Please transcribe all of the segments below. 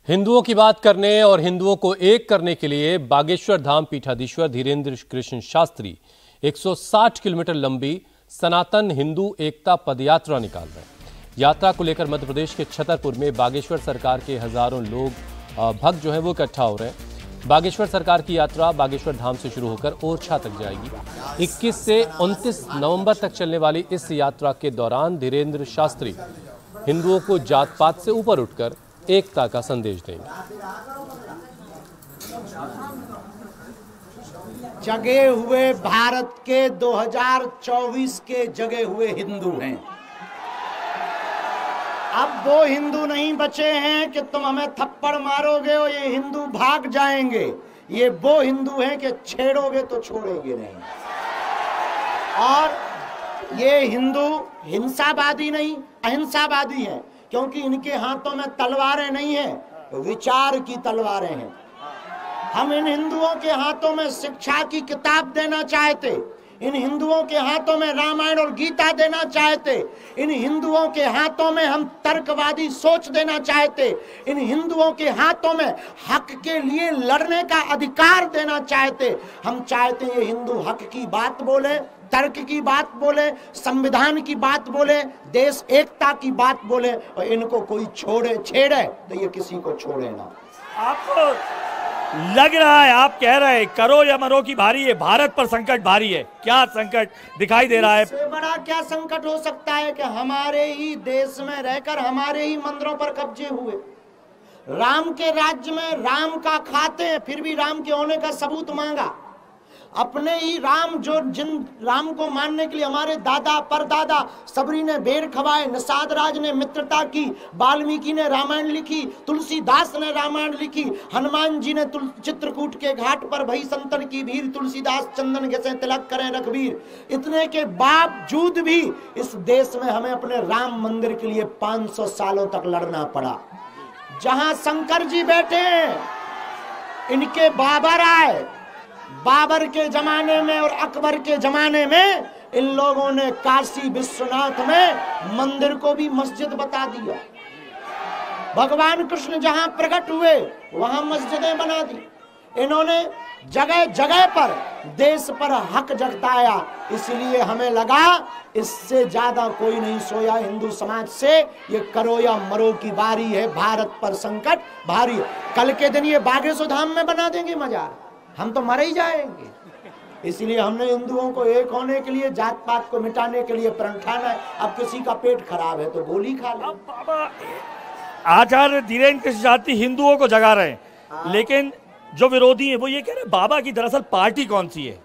हिंदुओं की बात करने और हिंदुओं को एक करने के लिए बागेश्वर धाम पीठाधीश्वर धीरेन्द्र कृष्ण शास्त्री 160 किलोमीटर लंबी सनातन हिंदू एकता पदयात्रा निकाल रहे हैं। यात्रा को लेकर मध्य प्रदेश के छतरपुर में बागेश्वर सरकार के हजारों लोग भक्त जो है वो इकट्ठा हो रहे हैं। बागेश्वर सरकार की यात्रा बागेश्वर धाम से शुरू होकर ओरछा तक जाएगी। 21 से 29 नवंबर तक चलने वाली इस यात्रा के दौरान धीरेन्द्र शास्त्री हिंदुओं को जात पात से ऊपर उठकर एकता का संदेश देंगे। जगे हुए भारत के 2024 के जगे हुए हिंदू हैं। अब वो हिंदू नहीं बचे हैं कि तुम हमें थप्पड़ मारोगे और ये हिंदू भाग जाएंगे। ये वो हिंदू हैं कि छेड़ोगे तो छोड़ेंगे नहीं। और ये हिंदू हिंसावादी नहीं, अहिंसावादी हैं, क्योंकि इनके हाथों में तलवारें नहीं हैं, विचार की तलवारें हैं। हम इन हिंदुओं के हाथों में शिक्षा की किताब देना चाहते, इन हिंदुओं के हाथों में रामायण और गीता देना चाहते, इन हिंदुओं के हाथों में हम तर्कवादी सोच देना चाहते, इन हिंदुओं के हाथों में हक के लिए लड़ने का अधिकार देना चाहते। हम चाहते हैं ये हिंदू हक की बात बोले, तर्क की बात बोले, संविधान की बात बोले, देश एकता की बात बोले, और इनको कोई छेड़े तो ये किसी को छोड़े ना। आपको लग रहा है, आप कह रहे हैं करो या मरो की भारी है, भारत पर संकट भारी है, क्या संकट दिखाई दे रहा है? इससे बड़ा क्या संकट हो सकता है कि हमारे ही देश में रहकर हमारे ही मंदिरों पर कब्जे हुए। राम के राज्य में राम का खाते हैं, फिर भी राम के होने का सबूत मांगा। अपने ही राम जो जिन राम को मानने के लिए हमारे दादा परदादा सबरी ने बेर खवाए, निषाद राज ने मित्रता की, वाल्मीकि ने रामायण लिखी, तुलसीदास ने रामायण लिखी, हनुमान जी ने चित्रकूट के घाट पर भई संतन की भीड़, तुलसीदास चंदन घसे तिलक करें रघुवीर। इतने के बावजूद भी इस देश में हमें अपने राम मंदिर के लिए 500 सालों तक लड़ना पड़ा। जहां शंकर जी बैठे हैं, इनके बाबर आए, बाबर के जमाने में और अकबर के जमाने में इन लोगों ने काशी विश्वनाथ में मंदिर को भी मस्जिद बता दिया। भगवान कृष्ण जहां प्रकट हुए वहां मस्जिदें बना दी। इन्होंने जगह जगह पर देश पर हक जताया। इसलिए हमें लगा इससे ज्यादा कोई नहीं सोया हिंदू समाज से। ये करो या मरो की बारी है, भारत पर संकट भारी है। कल के दिन ये बागेश्वर धाम में बना देंगे मजार, हम तो मर ही जाएंगे। इसलिए हमने हिंदुओं को एक होने के लिए, जात पात को मिटाने के लिए प्रण ठाना है। अब किसी का पेट खराब है तो गोली खा ले। आचार्य धीरेन्द्र कृष्ण शास्त्री हिंदुओं को जगा रहे हैं, लेकिन जो विरोधी है वो ये कह रहे हैं बाबा की दरअसल पार्टी कौन सी है?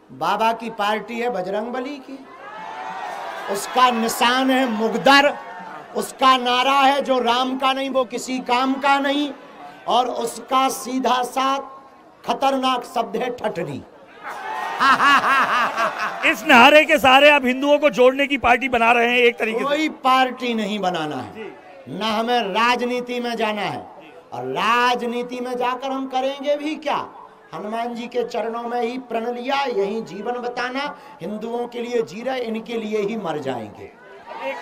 बाबा की पार्टी है बजरंगबली की। उसका निशान है मुगदर, उसका नारा है जो राम का नहीं वो किसी काम का नहीं, और उसका सीधा सा खतरनाक शब्द है ठठरी। इस नारे के सहारे आप हिंदुओं को जोड़ने की पार्टी बना रहे हैं एक तरीके से। कोई पार्टी नहीं बनाना है, ना हमें राजनीति में जाना है, और राजनीति में जाकर हम करेंगे भी क्या? हनुमान जी के चरणों में ही प्रण लिया, यही जीवन बताना। हिंदुओं के लिए जी रहे, इनके लिए ही मर जाएंगे।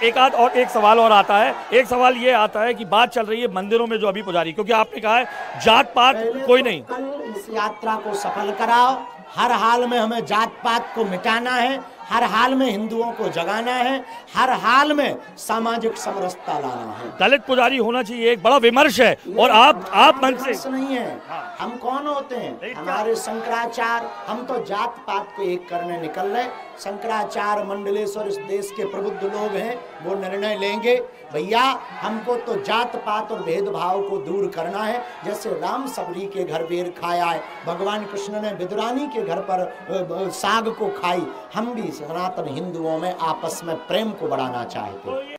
एक सवाल और आता है। एक सवाल ये आता है कि बात चल रही है मंदिरों में जो अभी पुजारी, क्योंकि आपने कहा है जात पात कोई नहीं। कल इस यात्रा को सफल कराओ। हर हाल में हमें जात पात को मिटाना है, हर हाल में हिंदुओं को जगाना है, हर हाल में सामाजिक समरसता लाना है। दलित पुजारी होना चाहिए, एक बड़ा विमर्श है। और आप मन से नहीं है। हम कौन होते हैं? हमारे शंकराचार्य, हम तो जात पात को एक करने निकल रहे। शंकराचार्य मंडलेश्वर इस देश के प्रबुद्ध लोग हैं, वो निर्णय लेंगे। भैया हमको तो जात पात और भेदभाव को दूर करना है। जैसे राम सबरी के घर बेर खाया है, भगवान कृष्ण ने विदुरानी के घर पर साग को खाई। हम भी सनातन हिंदुओं में आपस में प्रेम को बढ़ाना चाहते हैं।